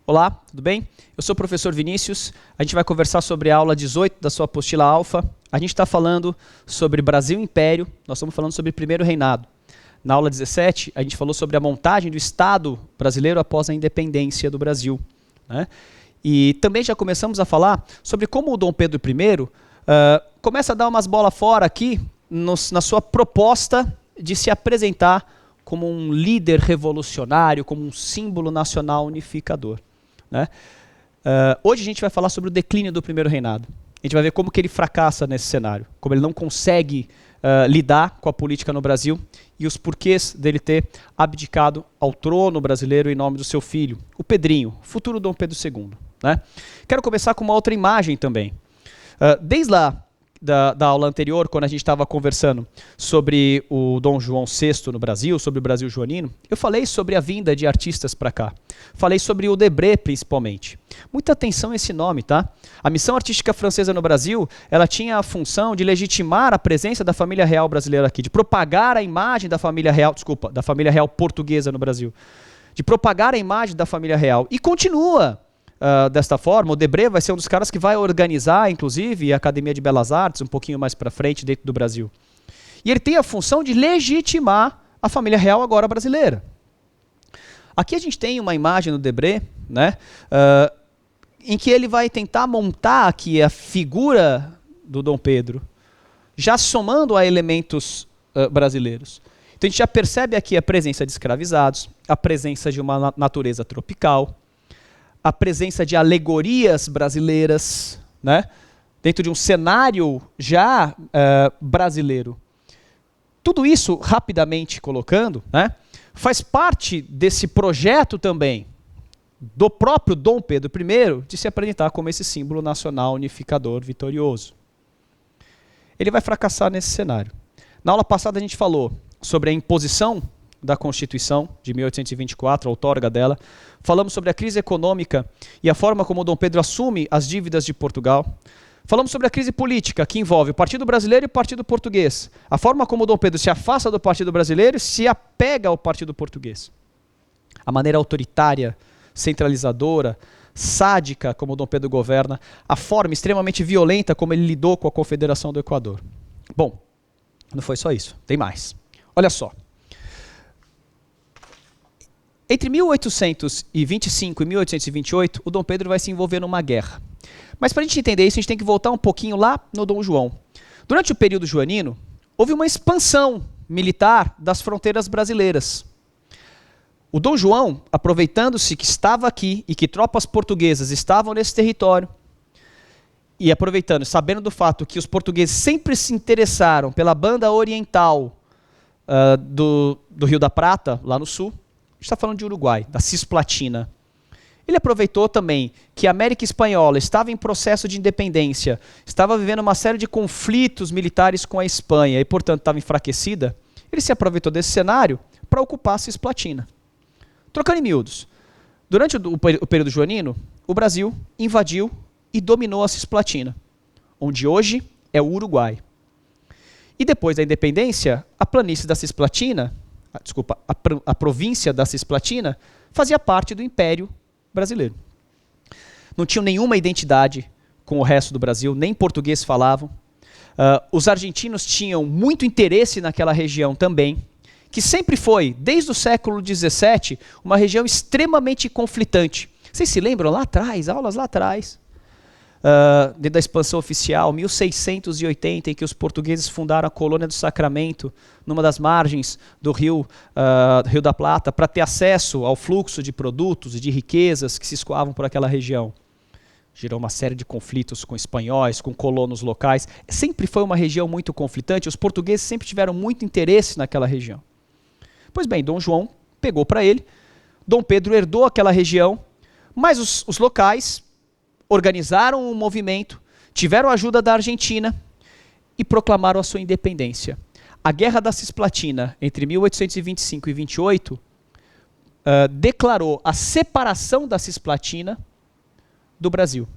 Olá, tudo bem? Eu sou o professor Vinícius, a gente vai conversar sobre a aula 18 da sua apostila Alfa. A gente está falando sobre Brasil Império, nós estamos falando sobre Primeiro Reinado. Na aula 17, a gente falou sobre a montagem do Estado brasileiro após a independência do Brasil, né? E também já começamos a falar sobre como o Dom Pedro I começa a dar umas bolas fora aqui na sua proposta de se apresentar como um líder revolucionário, como um símbolo nacional unificador, né? Hoje a gente vai falar sobre o declínio do Primeiro Reinado. A gente vai ver como que ele fracassa nesse cenário, como ele não consegue lidar com a política no Brasil e os porquês dele ter abdicado ao trono brasileiro em nome do seu filho, o Pedrinho, futuro Dom Pedro II, né? Quero começar com uma outra imagem também. Desde lá da aula anterior, quando a gente estava conversando sobre o Dom João VI no Brasil, sobre o Brasil joanino, eu falei sobre a vinda de artistas para cá. Falei sobre o Debré, principalmente. Muita atenção a esse nome, tá? A missão artística francesa no Brasil, ela tinha a função de legitimar a presença da família real brasileira aqui, de propagar a imagem da família real, da família real portuguesa no Brasil, de propagar a imagem da família real. E continua desta forma. O Debré vai ser um dos caras que vai organizar, inclusive, a Academia de Belas Artes, um pouquinho mais para frente, dentro do Brasil. E ele tem a função de legitimar a família real agora brasileira. Aqui a gente tem uma imagem do Debré, né, em que ele vai tentar montar aqui a figura do Dom Pedro, já somando a elementos brasileiros. Então a gente já percebe aqui a presença de escravizados, a presença de uma natureza tropical, a presença de alegorias brasileiras, né, dentro de um cenário já brasileiro. Tudo isso, rapidamente colocando, né, faz parte desse projeto também do próprio Dom Pedro I de se apresentar como esse símbolo nacional unificador vitorioso. Ele vai fracassar nesse cenário. Na aula passada a gente falou sobre a imposição da Constituição de 1824, a outorga dela. Falamos sobre a crise econômica e a forma como o Dom Pedro assume as dívidas de Portugal. Falamos sobre a crise política, que envolve o Partido Brasileiro e o Partido Português. A forma como o Dom Pedro se afasta do Partido Brasileiro e se apega ao Partido Português. A maneira autoritária, centralizadora, sádica como o Dom Pedro governa. A forma extremamente violenta como ele lidou com a Confederação do Equador. Bom, não foi só isso, tem mais. Olha só. Entre 1825 e 1828, o Dom Pedro vai se envolver numa guerra. Mas para a gente entender isso, a gente tem que voltar um pouquinho lá no Dom João. Durante o período joanino, houve uma expansão militar das fronteiras brasileiras. O Dom João, aproveitando-se que estava aqui e que tropas portuguesas estavam nesse território, e aproveitando, sabendo do fato que os portugueses sempre se interessaram pela banda oriental do Rio da Prata, lá no sul, a gente está falando de Uruguai, da Cisplatina. Ele aproveitou também que a América Espanhola estava em processo de independência, estava vivendo uma série de conflitos militares com a Espanha e, portanto, estava enfraquecida. Ele se aproveitou desse cenário para ocupar a Cisplatina. Trocando em miúdos, durante o período joanino, o Brasil invadiu e dominou a Cisplatina, onde hoje é o Uruguai. E depois da independência, a planície da Cisplatina, a província da Cisplatina fazia parte do Império Brasileiro. Não tinham nenhuma identidade com o resto do Brasil, nem português falavam. Os argentinos tinham muito interesse naquela região também, que sempre foi, desde o século XVII, uma região extremamente conflitante. Vocês se lembram lá atrás, aulas lá atrás, dentro da expansão oficial, 1680, em que os portugueses fundaram a colônia do Sacramento, numa das margens do Rio da Plata, para ter acesso ao fluxo de produtos e de riquezas que se escoavam por aquela região. Gerou uma série de conflitos com espanhóis, com colonos locais. Sempre foi uma região muito conflitante, os portugueses sempre tiveram muito interesse naquela região. Pois bem, Dom João pegou para ele, Dom Pedro herdou aquela região, mas os locais organizaram um movimento, tiveram a ajuda da Argentina e proclamaram a sua independência. A Guerra da Cisplatina, entre 1825 e 28, declarou a separação da Cisplatina do Brasil.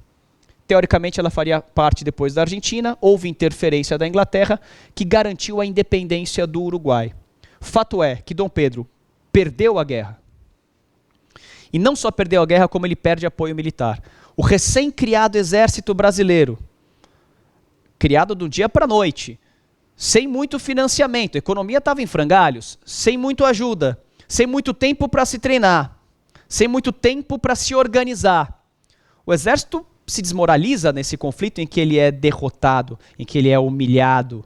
Teoricamente, ela faria parte depois da Argentina, houve interferência da Inglaterra, que garantiu a independência do Uruguai. Fato é que Dom Pedro perdeu a guerra. E não só perdeu a guerra, como ele perde apoio militar. O recém-criado exército brasileiro, criado do dia para a noite, sem muito financiamento, a economia estava em frangalhos, sem muita ajuda, sem muito tempo para se treinar, sem muito tempo para se organizar. O exército se desmoraliza nesse conflito em que ele é derrotado, em que ele é humilhado.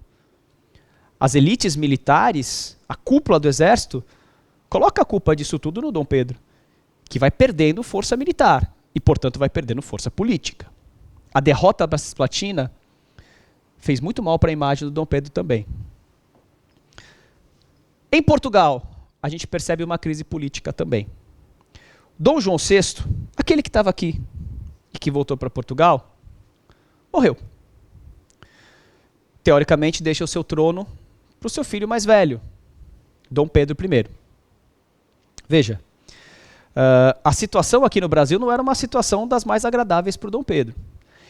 As elites militares, a cúpula do exército, coloca a culpa disso tudo no Dom Pedro, que vai perdendo força militar e, portanto, vai perdendo força política. A derrota da Cisplatina fez muito mal para a imagem do Dom Pedro também. Em Portugal, a gente percebe uma crise política também. Dom João VI, aquele que estava aqui e que voltou para Portugal, morreu. Teoricamente, deixa o seu trono para o seu filho mais velho, Dom Pedro I. Veja, a situação aqui no Brasil não era uma situação das mais agradáveis para o Dom Pedro.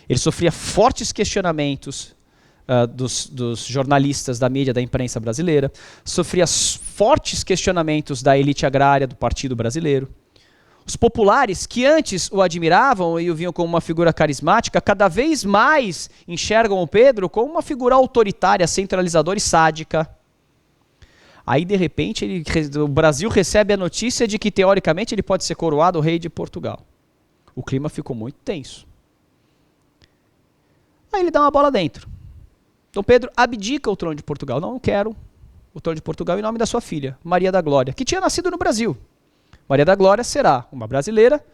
Ele sofria fortes questionamentos dos jornalistas, da mídia, da imprensa brasileira, sofria fortes questionamentos da elite agrária do Partido Brasileiro. Os populares, que antes o admiravam e o viam como uma figura carismática, cada vez mais enxergam o Pedro como uma figura autoritária, centralizadora e sádica. Aí, de repente, o Brasil recebe a notícia de que, teoricamente, ele pode ser coroado rei de Portugal. O clima ficou muito tenso. Aí ele dá uma bola dentro. Dom Pedro abdica o trono de Portugal. Não quero o trono de Portugal em nome da sua filha, Maria da Glória, que tinha nascido no Brasil. Maria da Glória será uma brasileira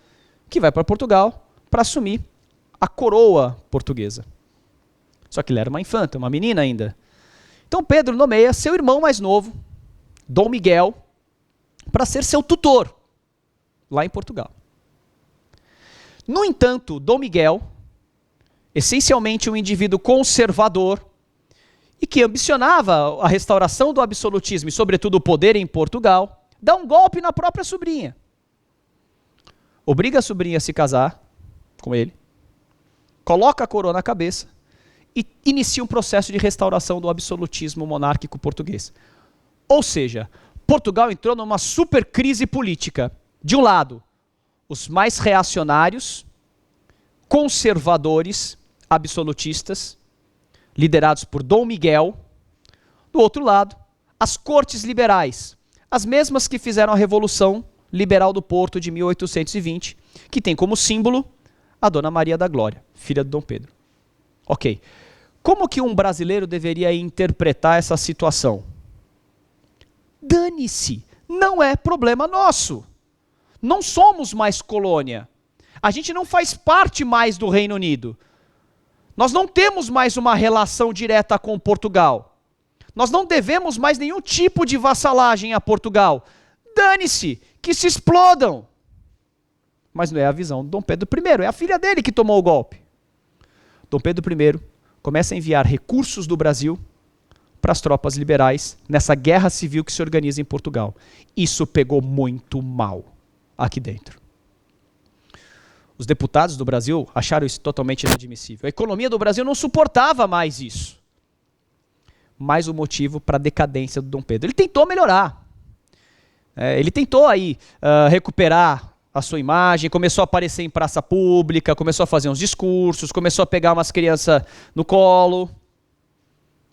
que vai para Portugal para assumir a coroa portuguesa. Só que ela era uma infanta, uma menina ainda. Então Pedro nomeia seu irmão mais novo, Dom Miguel, para ser seu tutor lá em Portugal. No entanto, Dom Miguel, essencialmente um indivíduo conservador e que ambicionava a restauração do absolutismo e, sobretudo, o poder em Portugal, dá um golpe na própria sobrinha. Obriga a sobrinha a se casar com ele, coloca a coroa na cabeça e inicia um processo de restauração do absolutismo monárquico português. Ou seja, Portugal entrou numa super crise política. De um lado, os mais reacionários, conservadores, absolutistas, liderados por Dom Miguel. Do outro lado, as cortes liberais, as mesmas que fizeram a Revolução Liberal do Porto de 1820, que tem como símbolo a Dona Maria da Glória, filha de Dom Pedro. Ok. Como que um brasileiro deveria interpretar essa situação? Dane-se, não é problema nosso. Não somos mais colônia. A gente não faz parte mais do Reino Unido. Nós não temos mais uma relação direta com Portugal. Nós não devemos mais nenhum tipo de vassalagem a Portugal. Dane-se, que se explodam. Mas não é a visão do Dom Pedro I, é a filha dele que tomou o golpe. Dom Pedro I começa a enviar recursos do Brasil para as tropas liberais nessa guerra civil que se organiza em Portugal. Isso pegou muito mal aqui dentro. Os deputados do Brasil acharam isso totalmente inadmissível. A economia do Brasil não suportava mais isso. Mais um motivo para a decadência do Dom Pedro. Ele tentou melhorar. Ele tentou aí recuperar a sua imagem, começou a aparecer em praça pública, começou a fazer uns discursos, começou a pegar umas crianças no colo.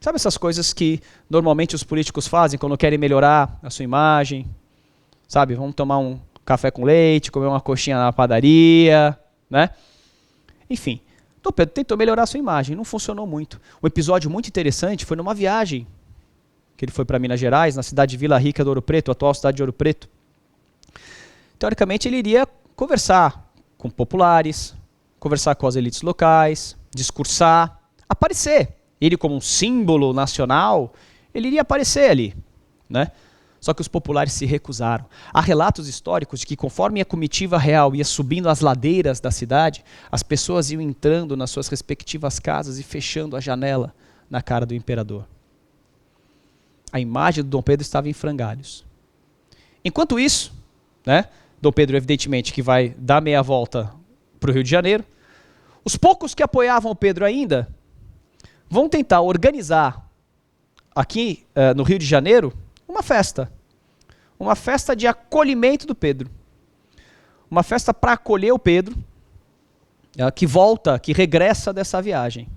Sabe essas coisas que normalmente os políticos fazem quando querem melhorar a sua imagem? Sabe, vamos tomar um café com leite, comer uma coxinha na padaria, né? Enfim, Dom Pedro tentou melhorar a sua imagem, não funcionou muito. Um episódio muito interessante foi numa viagem que ele foi para Minas Gerais, na cidade de Vila Rica do Ouro Preto, a atual cidade de Ouro Preto. Teoricamente ele iria conversar com populares, conversar com as elites locais, discursar, aparecer. Ele como um símbolo nacional, ele iria aparecer ali, né? Só que os populares se recusaram. Há relatos históricos de que conforme a comitiva real ia subindo as ladeiras da cidade, as pessoas iam entrando nas suas respectivas casas e fechando a janela na cara do imperador. A imagem do Dom Pedro estava em frangalhos. Enquanto isso, né, Dom Pedro evidentemente que vai dar meia volta para o Rio de Janeiro, os poucos que apoiavam o Pedro ainda vão tentar organizar aqui no Rio de Janeiro uma festa de acolhimento do Pedro. uma festa para acolher o Pedro, que volta, que regressa dessa viagem.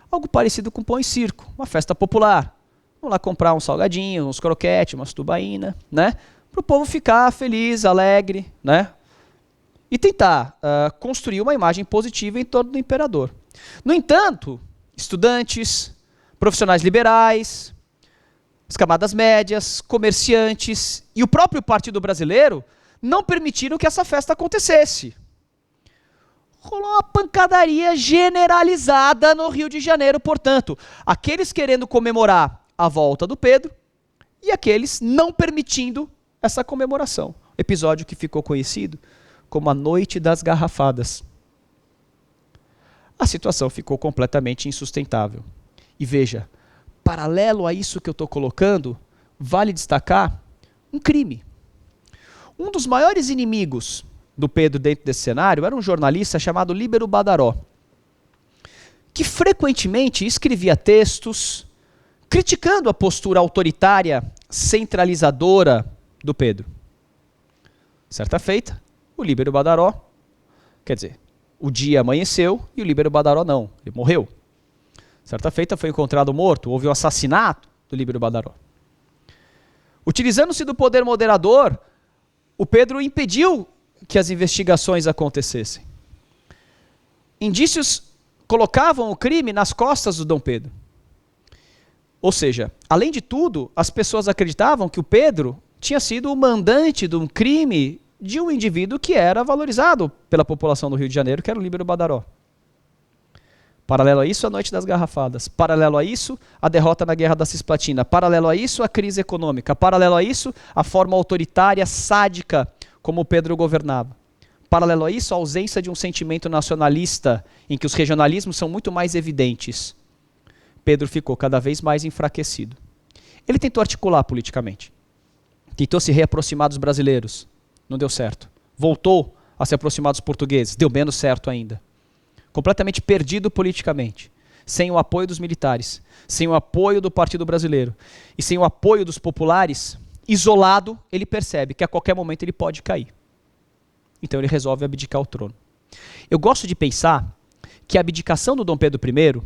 Algo parecido com pão e circo, uma festa popular. Vamos lá comprar um salgadinho, uns croquetes, umas tubaína, né? Para o povo ficar feliz, alegre, né? E tentar construir uma imagem positiva em torno do imperador. No entanto, estudantes, profissionais liberais, as camadas médias, comerciantes e o próprio Partido Brasileiro não permitiram que essa festa acontecesse. Rolou uma pancadaria generalizada no Rio de Janeiro, portanto, aqueles querendo comemorar a volta do Pedro e aqueles não permitindo essa comemoração. Episódio que ficou conhecido como a Noite das Garrafadas. A situação ficou completamente insustentável. E veja, paralelo a isso que eu estou colocando, vale destacar um crime. Um dos maiores inimigos do Pedro dentro desse cenário era um jornalista chamado Líbero Badaró, que frequentemente escrevia textos criticando a postura autoritária, centralizadora do Pedro. Certa feita, o Líbero Badaró, quer dizer, o dia amanheceu e o Líbero Badaró não, ele morreu. Certa feita foi encontrado morto, houve o assassinato do Líbero Badaró. Utilizando-se do poder moderador, o Pedro impediu que as investigações acontecessem. Indícios colocavam o crime nas costas do Dom Pedro. Ou seja, além de tudo, as pessoas acreditavam que o Pedro tinha sido o mandante de um crime de um indivíduo que era valorizado pela população do Rio de Janeiro, que era o Líbero Badaró. Paralelo a isso, a Noite das Garrafadas. Paralelo a isso, a derrota na Guerra da Cisplatina. Paralelo a isso, a crise econômica. Paralelo a isso, a forma autoritária, sádica, como o Pedro governava. Paralelo a isso, a ausência de um sentimento nacionalista, em que os regionalismos são muito mais evidentes. Pedro ficou cada vez mais enfraquecido. Ele tentou articular politicamente. Tentou se reaproximar dos brasileiros. Não deu certo. Voltou a se aproximar dos portugueses. Deu menos certo ainda. Completamente perdido politicamente. Sem o apoio dos militares. Sem o apoio do Partido Brasileiro. E sem o apoio dos populares, isolado, ele percebe que a qualquer momento ele pode cair. Então ele resolve abdicar o trono. Eu gosto de pensar que a abdicação do Dom Pedro I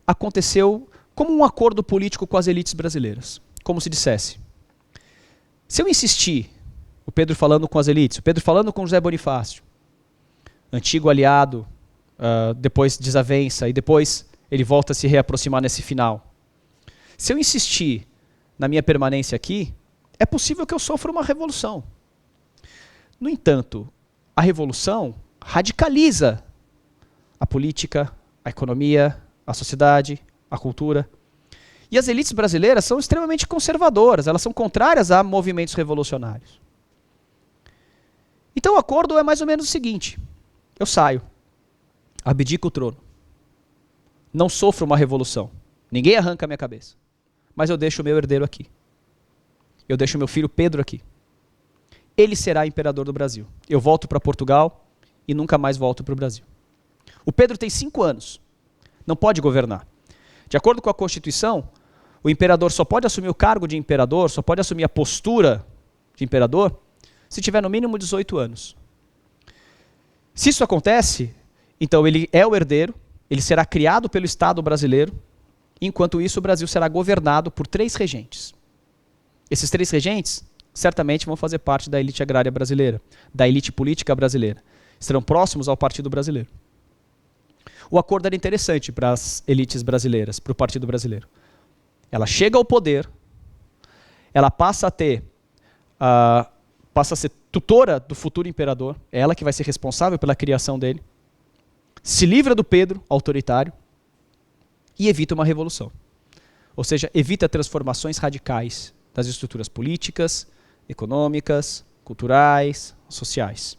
aconteceu como um acordo político com as elites brasileiras. Como se dissesse, se eu insistir, o Pedro falando com as elites, o Pedro falando com José Bonifácio, antigo aliado, depois desavença, e depois ele volta a se reaproximar nesse final. Se eu insistir na minha permanência aqui, é possível que eu sofra uma revolução. No entanto, a revolução radicaliza a política, a economia, a sociedade, a cultura. E as elites brasileiras são extremamente conservadoras, elas são contrárias a movimentos revolucionários. Então o acordo é mais ou menos o seguinte: eu saio, abdico o trono, não sofro uma revolução, ninguém arranca a minha cabeça, mas eu deixo o meu herdeiro aqui. Eu deixo meu filho Pedro aqui. Ele será imperador do Brasil. Eu volto para Portugal e nunca mais volto para o Brasil. O Pedro tem 5 anos. Não pode governar. De acordo com a Constituição, o imperador só pode assumir o cargo de imperador, só pode assumir a postura de imperador, se tiver no mínimo 18 anos. Se isso acontece, então ele é o herdeiro, ele será criado pelo Estado brasileiro, enquanto isso o Brasil será governado por 3 regentes. Esses 3 regentes certamente vão fazer parte da elite agrária brasileira, da elite política brasileira. Estarão próximos ao Partido Brasileiro. O acordo era interessante para as elites brasileiras, para o Partido Brasileiro. Ela chega ao poder, ela passa a ser tutora do futuro imperador, é ela que vai ser responsável pela criação dele, se livra do Pedro, autoritário, e evita uma revolução. Ou seja, evita transformações radicais das estruturas políticas, econômicas, culturais, sociais.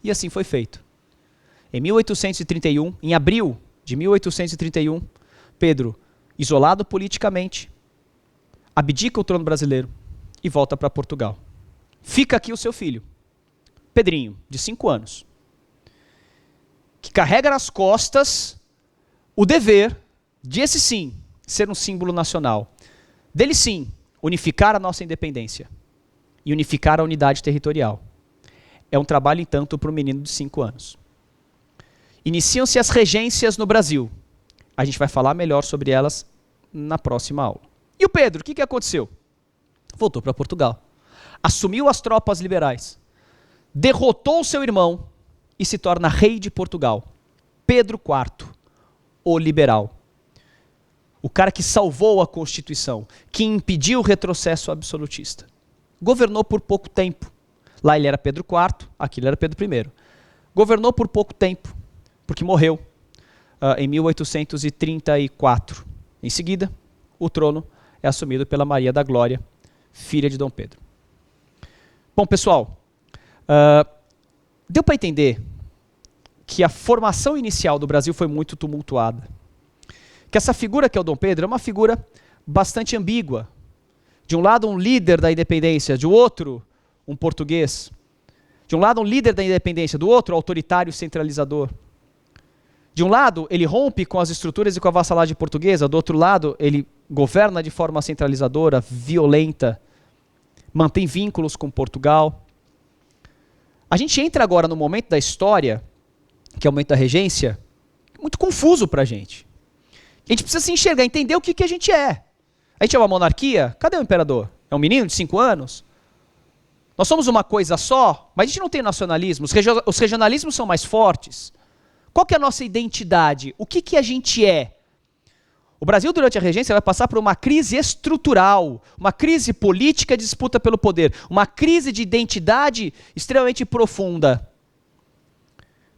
E assim foi feito. Em 1831, em abril de 1831, Pedro, isolado politicamente, abdica o trono brasileiro e volta para Portugal. Fica aqui o seu filho, Pedrinho, de 5 anos, que carrega nas costas o dever de, esse sim, ser um símbolo nacional. Dele sim, unificar a nossa independência e unificar a unidade territorial. é um trabalho, entanto, para um menino de 5 anos. Iniciam-se as regências no Brasil. A gente vai falar melhor sobre elas na próxima aula. E o Pedro, o que aconteceu? Voltou para Portugal. Assumiu as tropas liberais. Derrotou seu irmão e se torna rei de Portugal. Pedro IV, o liberal. O cara que salvou a Constituição, que impediu o retrocesso absolutista. Governou por pouco tempo. Lá ele era Pedro IV, aqui ele era Pedro I. Governou por pouco tempo, porque morreu em 1834. Em seguida, o trono é assumido pela Maria da Glória, filha de Dom Pedro. Bom, pessoal, deu para entender que a formação inicial do Brasil foi muito tumultuada. Que essa figura que é o Dom Pedro é uma figura bastante ambígua. De um lado, um líder da independência, de outro, um português. De um lado, um líder da independência, do outro, autoritário centralizador. De um lado, ele rompe com as estruturas e com a vassalagem portuguesa, do outro lado, ele governa de forma centralizadora, violenta, mantém vínculos com Portugal. A gente entra agora no momento da história, que é o momento da regência, muito confuso para a gente. A gente precisa se enxergar, entender o que a gente é. A gente é uma monarquia? Cadê o imperador? É um menino de 5 anos? Nós somos uma coisa só, mas a gente não tem nacionalismo. Os regionalismos são mais fortes. Qual que é a nossa identidade? O que a gente é? O Brasil, durante a regência, vai passar por uma crise estrutural, uma crise política de disputa pelo poder, uma crise de identidade extremamente profunda.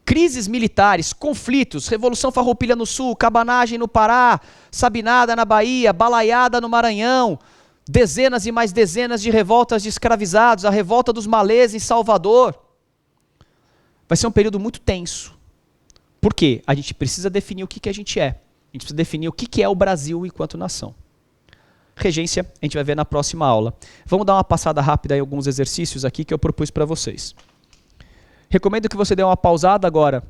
Crises militares, conflitos, Revolução Farroupilha no Sul, Cabanagem no Pará, Sabinada na Bahia, Balaiada no Maranhão, dezenas e mais dezenas de revoltas de escravizados, a revolta dos malês em Salvador. Vai ser um período muito tenso. Por quê? A gente precisa definir o que a gente é. A gente precisa definir o que é o Brasil enquanto nação. Regência, a gente vai ver na próxima aula. Vamos dar uma passada rápida em alguns exercícios aqui que eu propus para vocês. Recomendo que você dê uma pausada agora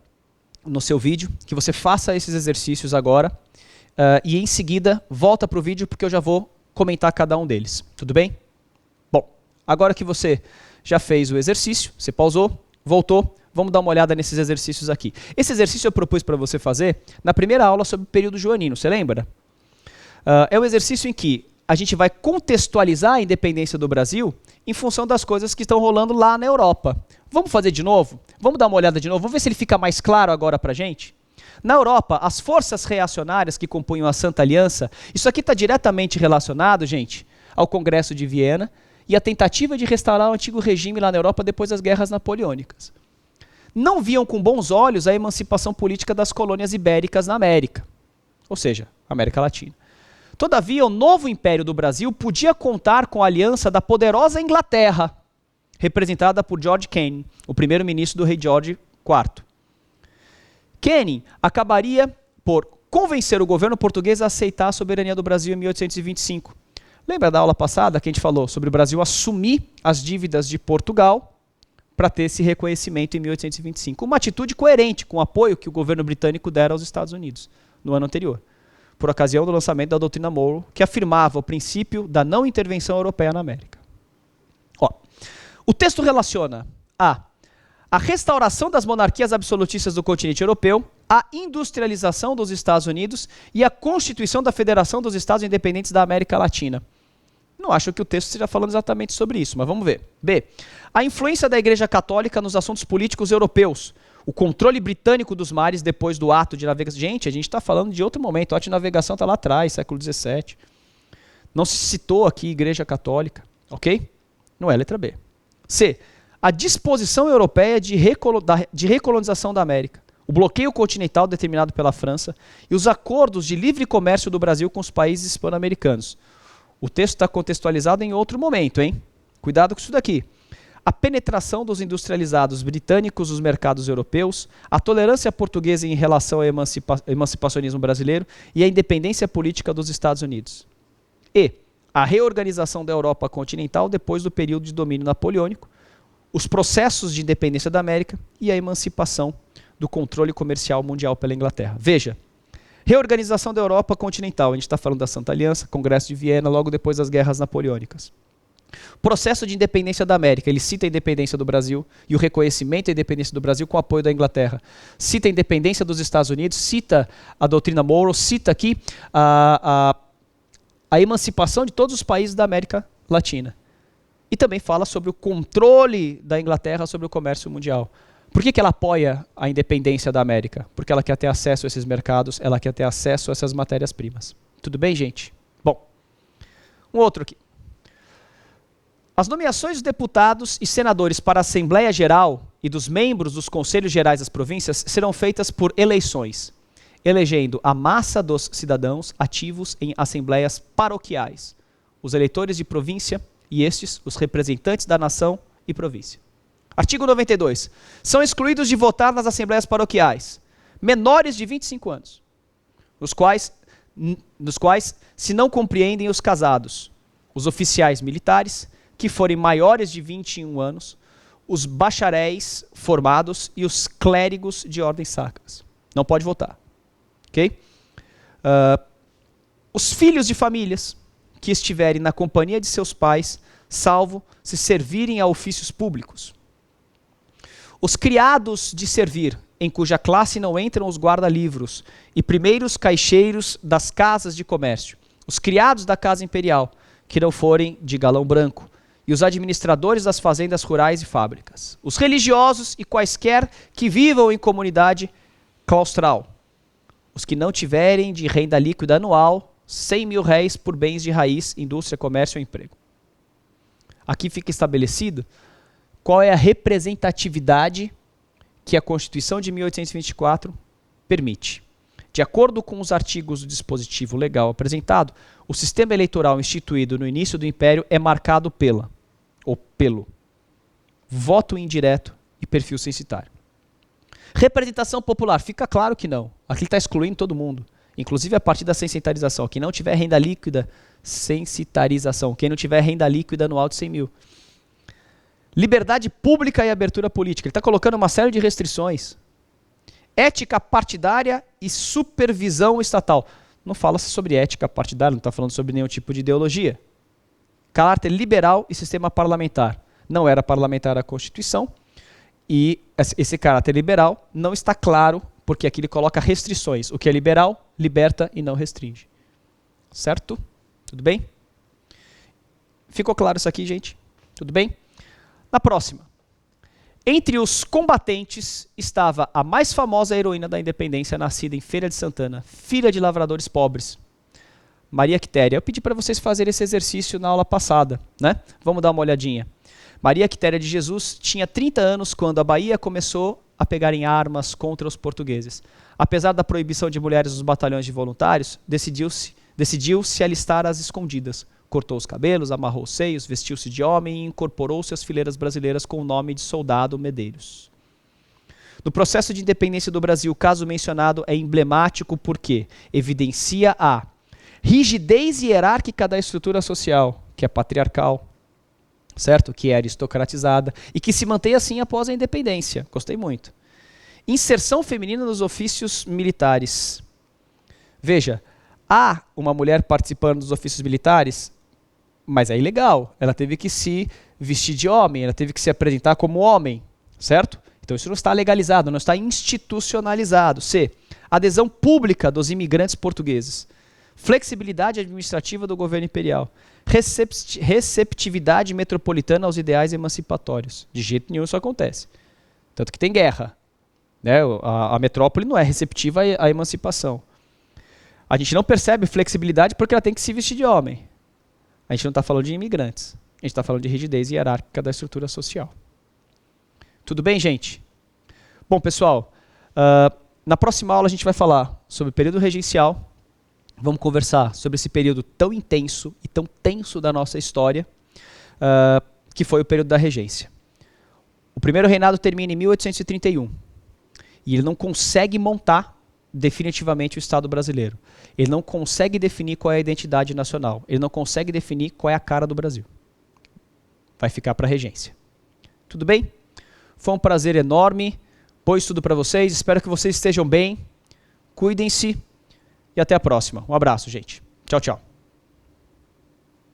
no seu vídeo, que você faça esses exercícios agora e em seguida volta para o vídeo porque eu já vou comentar cada um deles. Tudo bem? Bom, agora que você já fez o exercício, você pausou, voltou, vamos dar uma olhada nesses exercícios aqui. Esse exercício eu propus para você fazer na primeira aula sobre o período joanino, você lembra? É um exercício em que a gente vai contextualizar a independência do Brasil em função das coisas que estão rolando lá na Europa. Vamos fazer de novo? Vamos dar uma olhada de novo? Vamos ver se ele fica mais claro agora para a gente? Na Europa, as forças reacionárias que compunham a Santa Aliança, isso aqui está diretamente relacionado, gente, ao Congresso de Viena e a tentativa de restaurar o antigo regime lá na Europa depois das guerras napoleônicas. Não viam com bons olhos a emancipação política das colônias ibéricas na América, ou seja, América Latina. Todavia, o novo Império do Brasil podia contar com a aliança da poderosa Inglaterra, representada por George Canning, o primeiro-ministro do rei George IV. Canning acabaria por convencer o governo português a aceitar a soberania do Brasil em 1825. Lembra da aula passada que a gente falou sobre o Brasil assumir as dívidas de Portugal para ter esse reconhecimento em 1825? Uma atitude coerente com o apoio que o governo britânico dera aos Estados Unidos no ano anterior, por ocasião do lançamento da doutrina Monroe, que afirmava o princípio da não intervenção europeia na América. Ó, o texto relaciona a restauração das monarquias absolutistas do continente europeu, a industrialização dos Estados Unidos e a constituição da Federação dos Estados Independentes da América Latina. Não acho que o texto esteja falando exatamente sobre isso, mas vamos ver. B. A influência da Igreja Católica nos assuntos políticos europeus. O controle britânico dos mares depois do ato de navegação. Gente, a gente está falando de outro momento. O ato de navegação está lá atrás, século XVII. Não se citou aqui Igreja Católica. Ok? Não é letra B. C. A disposição europeia de recolonização da América. O bloqueio continental determinado pela França e os acordos de livre comércio do Brasil com os países hispano-americanos. O texto está contextualizado em outro momento, hein? Cuidado com isso daqui. A penetração dos industrializados britânicos nos mercados europeus, a tolerância portuguesa em relação ao emancipacionismo brasileiro e a independência política dos Estados Unidos. E a reorganização da Europa continental depois do período de domínio napoleônico, os processos de independência da América e a emancipação do controle comercial mundial pela Inglaterra. Veja, reorganização da Europa continental, a gente está falando da Santa Aliança, Congresso de Viena, logo depois das guerras napoleônicas. Processo de independência da América. Ele cita a independência do Brasil e o reconhecimento da independência do Brasil com o apoio da Inglaterra. Cita a independência dos Estados Unidos, cita a doutrina Monroe, cita aqui a emancipação de todos os países da América Latina. E também fala sobre o controle da Inglaterra sobre o comércio mundial. Por que ela apoia a independência da América? Porque ela quer ter acesso a esses mercados, ela quer ter acesso a essas matérias-primas. Tudo bem, gente? Bom, um outro aqui. As nomeações dos deputados e senadores para a Assembleia Geral e dos membros dos Conselhos Gerais das províncias serão feitas por eleições, elegendo a massa dos cidadãos ativos em assembleias paroquiais, os eleitores de província e estes, os representantes da nação e província. Artigo 92. São excluídos de votar nas assembleias paroquiais menores de 25 anos, nos quais se não compreendem os casados, os oficiais militares, que forem maiores de 21 anos, os bacharéis formados e os clérigos de ordens sacras. Não pode votar. Ok? Os filhos de famílias que estiverem na companhia de seus pais, salvo se servirem a ofícios públicos. Os criados de servir, em cuja classe não entram os guarda-livros e primeiros caixeiros das casas de comércio. Os criados da casa imperial, que não forem de galão branco. E os administradores das fazendas rurais e fábricas. Os religiosos e quaisquer que vivam em comunidade claustral. Os que não tiverem de renda líquida anual 100 mil réis por bens de raiz, indústria, comércio ou emprego. Aqui fica estabelecido qual é a representatividade que a Constituição de 1824 permite. De acordo com os artigos do dispositivo legal apresentado, o sistema eleitoral instituído no início do Império é marcado pelo voto indireto e perfil censitário. Representação popular, fica claro que não. Aqui está excluindo todo mundo, inclusive a partir da censitarização. Quem não tiver renda líquida, censitarização. Quem não tiver renda líquida anual de 100 mil. Liberdade pública e abertura política. Ele está colocando uma série de restrições. Ética partidária e supervisão estatal. Não fala-se sobre ética partidária, não está falando sobre nenhum tipo de ideologia. Caráter liberal e sistema parlamentar. Não era parlamentar a Constituição e esse caráter liberal não está claro porque aqui ele coloca restrições. O que é liberal, liberta e não restringe. Certo? Tudo bem? Ficou claro isso aqui, gente? Tudo bem? Na próxima. Entre os combatentes estava a mais famosa heroína da independência, nascida em Feira de Santana, filha de lavradores pobres, Maria Quitéria. Eu pedi para vocês fazerem esse exercício na aula passada, né? Vamos dar uma olhadinha. Maria Quitéria de Jesus tinha 30 anos quando a Bahia começou a pegar em armas contra os portugueses. Apesar da proibição de mulheres nos batalhões de voluntários, decidiu se alistar às escondidas. Cortou os cabelos, amarrou os seios, vestiu-se de homem e incorporou-se às fileiras brasileiras com o nome de Soldado Medeiros. No processo de independência do Brasil, o caso mencionado é emblemático porque evidencia a rigidez hierárquica da estrutura social, que é patriarcal, certo? Que é aristocratizada e que se mantém assim após a independência. Gostei muito. Inserção feminina nos ofícios militares. Veja, há uma mulher participando dos ofícios militares, mas é ilegal. Ela teve que se vestir de homem, ela teve que se apresentar como homem, certo? Então isso não está legalizado, não está institucionalizado. C. Adesão pública dos imigrantes portugueses. Flexibilidade administrativa do governo imperial. Receptividade metropolitana aos ideais emancipatórios. De jeito nenhum isso acontece. Tanto que tem guerra. Né? A metrópole não é receptiva à emancipação. A gente não percebe flexibilidade porque ela tem que se vestir de homem. A gente não está falando de imigrantes. A gente está falando de rigidez hierárquica da estrutura social. Tudo bem, gente? Bom, pessoal, na próxima aula a gente vai falar sobre o período regencial. Vamos conversar sobre esse período tão intenso e tão tenso da nossa história, que foi o período da regência. O primeiro reinado termina em 1831. E ele não consegue montar definitivamente o Estado brasileiro. Ele não consegue definir qual é a identidade nacional. Ele não consegue definir qual é a cara do Brasil. Vai ficar para a regência. Tudo bem? Foi um prazer enorme. Bom estudo para vocês. Espero que vocês estejam bem. Cuidem-se. E até a próxima. Um abraço, gente. Tchau, tchau.